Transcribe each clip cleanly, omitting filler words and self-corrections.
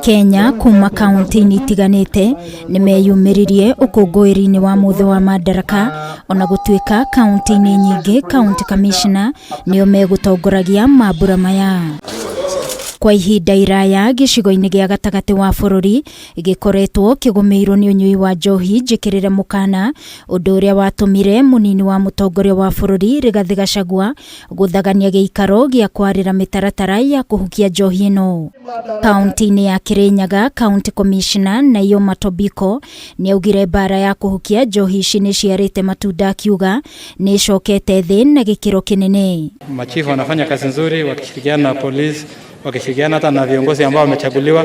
Kenya kuma kaunti-ini itiganite nimeyumiririe ukungwiri-ini wa muthi wa MADARAKA ona gutuika kaunti-ini nyingi county commissioner nio megutongoragia mambura maya. Kwa ihinda iraya gicigo-ini gia gatagati wa bururi gikoretwo kigumirwo ni unyui wa njohi njikirire MUKANA, undu uria watumire munini wa mutongoria wa bururi Rigathi Gachagua guthagania giikaro gia kwarira mitaratara ya kuhukia njohi ino. Kaunti-ini ya Kirinyaga county commissioner Nayo Matobiko ni augire mbara ya kuhukia njohi ici ni ciarite matunda akiuga ni cokete thi na gikiro kinene. Machifu wanafanya kazi nzuri wakishirikiana na polisi, wakishirikiana hata na viongozi ambao wamechaguliwa.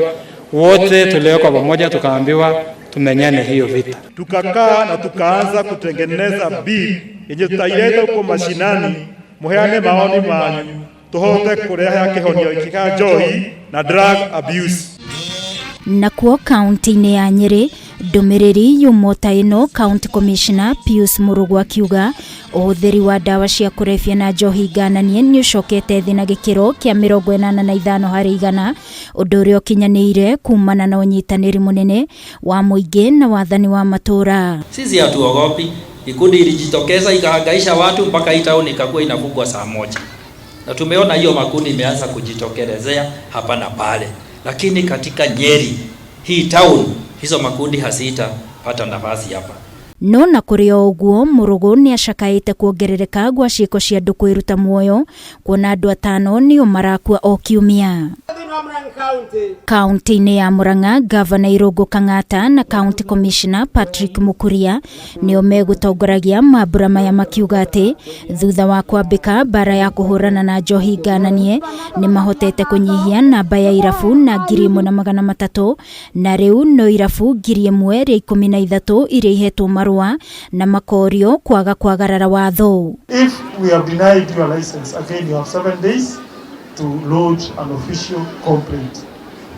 Wote tuliwekwa pamoja tukaambiwa tumenyane hiyo vita. Tukakaa na tukaanza kutengeneza bill yenye tutaileta huko mashinani, muheane maoni manyu tuhote kureha kihonio kika njohi na drug abuse. Nakuo kaunti-ini ya Nyeri ndumiriri yumota ino county commissioner Pius Murugu akiuga uhuthiri wa dawa cia kurebia na njohi ngananie ni ucokete thi na gikiro kia 85% undu uria ukinyanire kumana na unyitaniri munene wa muingi na wathani wa matura. Sisi hatuogopi. Ikundi ilijitokeza ikahangaisha watu mpaka hii town ikakuwa inafungwa saa 1. Na tumeona hiyo makundi imeanza kujitokelezea hapa na pale. Lakini katika Nyeri hii town hizo makundi hasitapata nafasi hapa. No na kuri oguo Murugu ni acakaite kuongerereka gwa ciiko cia andu kwiruta muoyo kuona andu 5 nio marakua o kiumia. Kaunti-ini ya Murang'a Governor Irungu Kang'ata na County Commissioner Patrick Mukuria nio megutongoragia mambura maya makiuga ati thutha wa kwambika mbara ya kuhurana na njohi ngananie ni mahotete kunyihia namba ya irabu na 1,300 na riu no irabu 1,013 iria ihetwo marua na makorio kwaga kwagarara watho. If we have denied your license, again you have 7 days to lodge an official complaint.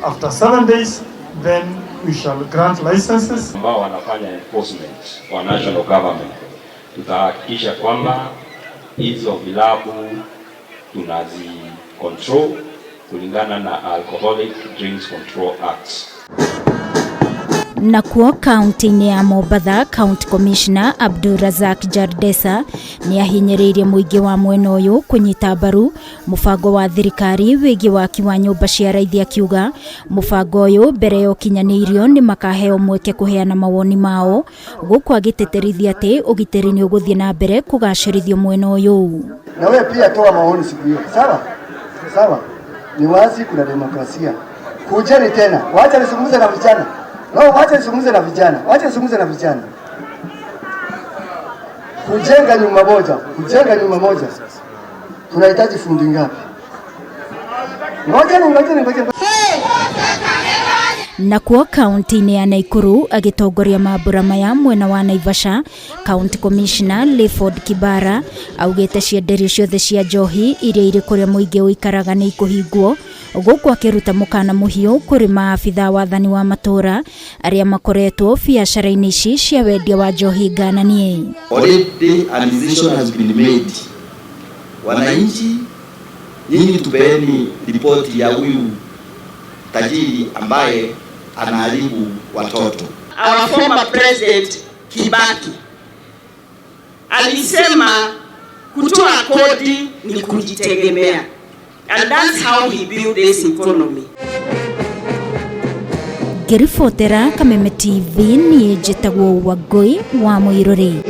After 7 days, then we shall grant licenses. Ambao wanafanya enforcement wa national government, tutahakikisha kwamba hizo vilabu tunazi control kulingana na Alcoholic Drinks Control Act. Nakuo kaunti-ini ya Mombatha County Commissioner Abdulrazak Jardesa ni ahinyiririe muingi wa mwena uyu kunyita mbaru mubango wa thirikari wigi waki wa nyumba cia raithi akiuga mubango uyu mbere yo kinyanirio ni makaheo mweke kuheana mawoni mao guku agiteterithia ati ugitiri ni uguthie na mbere kugacirithio mwena uyu. Na wewe pia toa maoni siku hiyo. Sawa? Sawa. Ni wazi kuna demokrasia. Kujeni tena. Wacha nisungumze na vijana. No, wacha nisungumze na vijana. Wacha nisungumze na vijana. Kujenga nyumba moja. Kujenga nyumba moja. Tunahitaji fundi ngapi? Ngoja. Nakuo kaunti-ini ya Nakuru agitongoria mambura maya mwena wa Naivasha County Commissioner Leford Kibara augite cienderio ciothe cia njohi iria iri kuria muingi uikaraga ni ikuhingwo guku akiruta mukana muhiu kuri maafitha wathani wa matura aria makoretwo biacara-ini ici cia wendia wa njohi ngananie. Already a decision has been made. Wananchi, nyinyi tupeni ripoti ya huyu tajiri ambaye anaharibu watoto. Our former president Kibaki alisema kutoa kodi ni kujitegemea. And that's how he built this economy. Gerifotera Kameme TV ni njitagwo Wangui wa Muiruri.